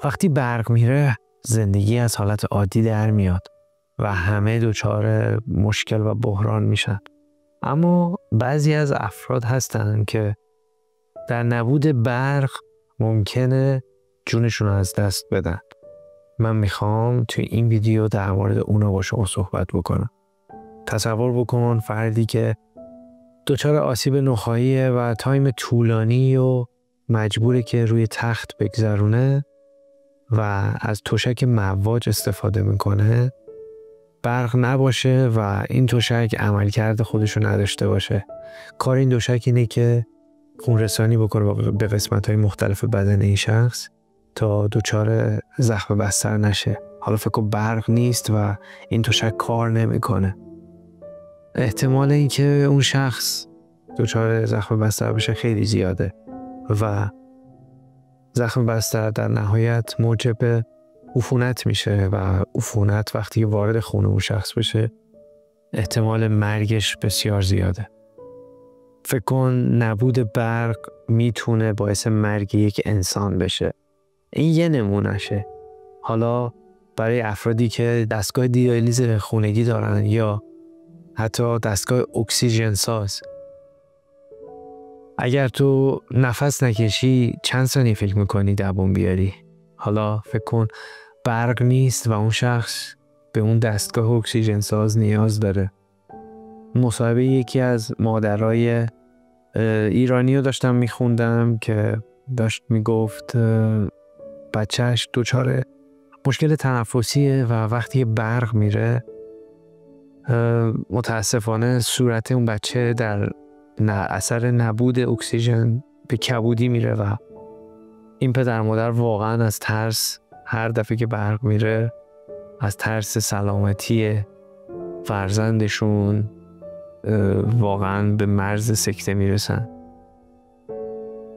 وقتی برق میره زندگی از حالت عادی در میاد و همه دچار مشکل و بحران میشن. اما بعضی از افراد هستن که در نبود برق ممکنه جونشون رو از دست بدن. من میخوام توی این ویدیو در مورد اونا با شما صحبت بکنم. تصور بکن فردی که دچار آسیب نخاعیه و تایم طولانی و مجبوره که روی تخت بگذرونه و از تشک مواج استفاده میکنه، برق نباشه و این تشک عملکرد خودشو نداشته باشه. کار این تشک اینه که خون رسانی بکنه به قسمت‌های مختلف بدن این شخص تا دچار زخم بستر نشه. حالا فکر کن برق نیست و این تشک کار نمیکنه. احتمال این که اون شخص دچار زخم بستر بشه خیلی زیاده و زخم بستر در نهایت موجب عفونت میشه و عفونت وقتی وارد خون اون شخص بشه احتمال مرگش بسیار زیاده. فکر کن نبود برق میتونه باعث مرگ یک انسان بشه. این یه نمونهشه. حالا برای افرادی که دستگاه دیالیز خونگی دارن یا حتی دستگاه اکسیژن ساز، اگر تو نفس نکشی چند ثانیه فکر میکنی دووم بیاری؟ حالا فکر کن برق نیست و اون شخص به اون دستگاه اکسیژن ساز نیاز داره. مصاحبه یکی از مادرای ایرانی رو داشتم میخوندم که داشت میگفت بچهش دچار مشکل تنفسیه و وقتی برق میره متاسفانه صورت اون بچه در اثر نبود اکسیژن به کبودی میره و این پدر مادر واقعا از ترس هر دفعه که برق میره از ترس سلامتی فرزندشون واقعا به مرز سکته میرسن.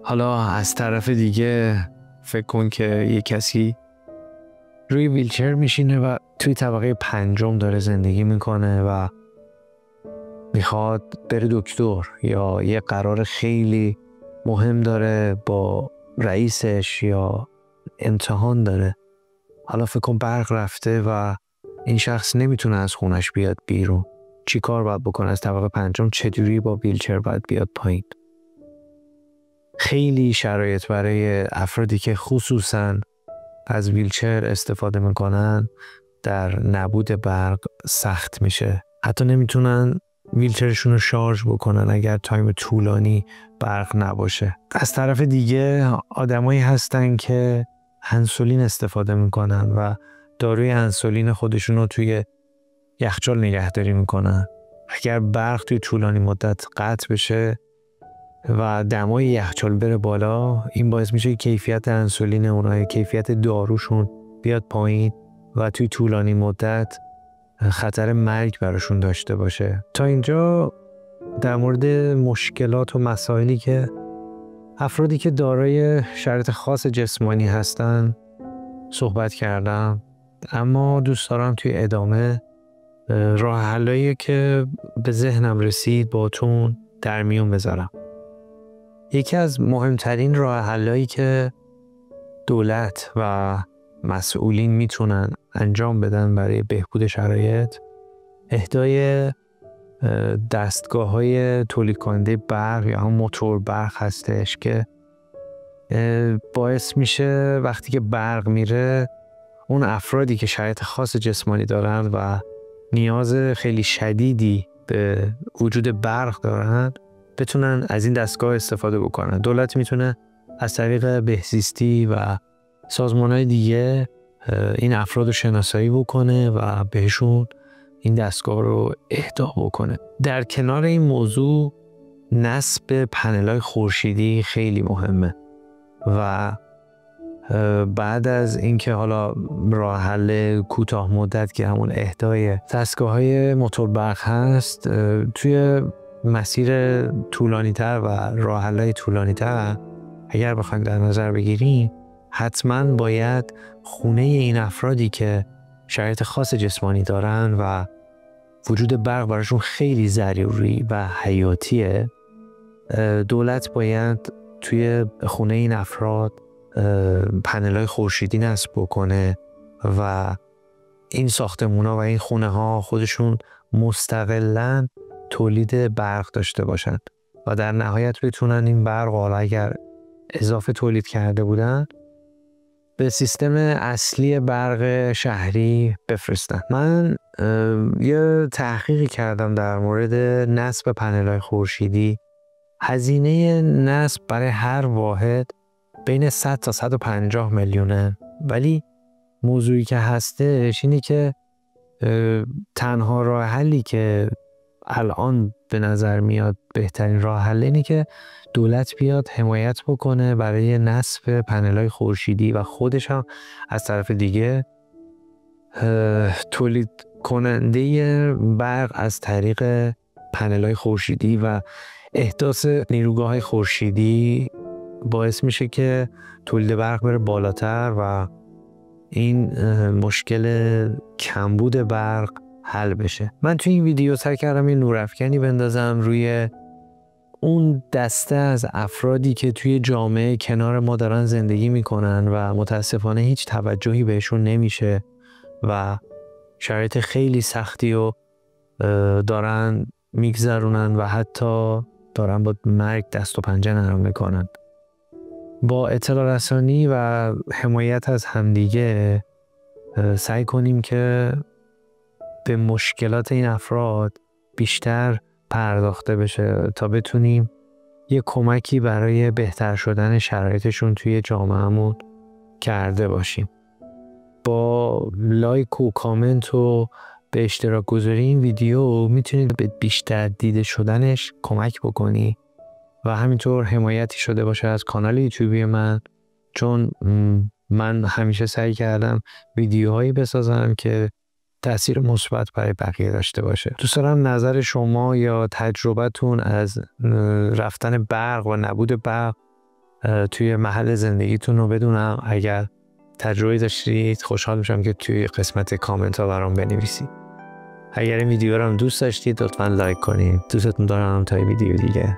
حالا از طرف دیگه فکر کن که یه کسی روی ویلچر میشینه و توی طبقه 5 داره زندگی میکنه و میخواد بره دکتر یا یه قرار خیلی مهم داره با رئیسش یا امتحان داره. حالا فکر کن برق رفته و این شخص نمیتونه از خونش بیاد بیرون. چی کار باید بکنه؟ از طبقه 5 چجوری با ویلچر باید بیاد پایین؟ خیلی شرایط برای افرادی که خصوصاً از ویلچر استفاده میکنن در نبود برق سخت میشه. حتی نمیتونن ویلچرشون رو شارژ بکنن اگر تایم طولانی برق نباشه. از طرف دیگه آدمایی هستن که انسولین استفاده میکنن و داروی انسولین خودشون رو توی یخچال نگهداری میکنن. اگر برق توی طولانی مدت قطع بشه و دمای یخچال بره بالا، این باعث میشه کیفیت انسولین اونها، کیفیت داروشون بیاد پایین و توی طولانی مدت خطر مرگ براشون داشته باشه. تا اینجا در مورد مشکلات و مسائلی که افرادی که دارای شرایط خاص جسمانی هستن صحبت کردم، اما دوست دارم توی ادامه راه حلایی که به ذهنم رسید باتون در میون بذارم. یکی از مهمترین راه حلایی که دولت و مسئولین میتونن انجام بدن برای بهبود شرایط، اهدای دستگاه‌های تولید کننده برق یا هم موتور برق هستش که باعث میشه وقتی که برق میره اون افرادی که شرایط خاص جسمانی دارن و نیاز خیلی شدیدی به وجود برق دارن بتونن از این دستگاه استفاده بکنن. دولت میتونه از طریق بهزیستی و سازمان‌های دیگه این افراد رو شناسایی بکنه و بهشون این دستگاه رو اهدا بکنه. در کنار این موضوع نصب پنل‌های خورشیدی خیلی مهمه و بعد از اینکه حالا راه حل کوتاه مدت که همون اهدای دستگاه‌های موتور برق هست، توی مسیر طولانی‌تر و راه حل‌های طولانی‌تر اگر بخوایم در نظر بگیریم، حتما باید خونه این افرادی که شرایط خاص جسمانی دارن و وجود برق براشون خیلی ضروری و حیاتیه، دولت باید توی خونه این افراد پنل‌های خورشیدی نصب بکنه و این ساختمونا و این خونه ها خودشون مستقلاً تولید برق داشته باشن و در نهایت بتونن این برق حالا اگر اضافه تولید کرده بودن به سیستم اصلی برق شهری بفرستن. من یه تحقیقی کردم در مورد نصب پنل‌های خورشیدی. هزینه نصب برای هر واحد بین 100 تا 150 میلیونه، ولی موضوعی که هستش اینه که تنها راه حلی که الان به نظر میاد بهترین راه حل اینه که دولت بیاد حمایت بکنه برای نصب پنل‌های خورشیدی و خودش هم از طرف دیگه تولید کننده برق از طریق پنل‌های خورشیدی و احداث نیروگاه‌های خورشیدی باعث میشه که تولید برق بره بالاتر و این مشکل کمبود برق حل بشه. من توی این ویدیو سعی کردم یه نورافکنی بندازم روی اون دسته از افرادی که توی جامعه کنار ما دارن زندگی میکنن و متاسفانه هیچ توجهی بهشون نمیشه و شرایط خیلی سختی رو دارن میگذرونن و حتی دارن با مرگ دست و پنجه نرم میکنن. با اطلاع رسانی و حمایت از همدیگه سعی کنیم که به مشکلات این افراد بیشتر پرداخته بشه تا بتونیم یه کمکی برای بهتر شدن شرایطشون توی جامعهمون کرده باشیم. با لایک و کامنت و به اشتراک گذاری این ویدیو میتونید به بیشتر دیده شدنش کمک بکنی و همینطور حمایتی شده باشه از کانال یوتیوبی من، چون من همیشه سعی کردم ویدیوهایی بسازم که تأثیر مثبت برای بقیه داشته باشه. دوست دارم نظر شما یا تجربتون از رفتن برق و نبود برق توی محل زندگیتون رو بدونم. اگر تجربه داشتید خوشحال میشم که توی قسمت کامنت ها برام بنویسید. اگر این ویدیو رو هم دوست داشتید لطفاً لایک کنید. دوستتون دارم. تا ویدیو دیگه.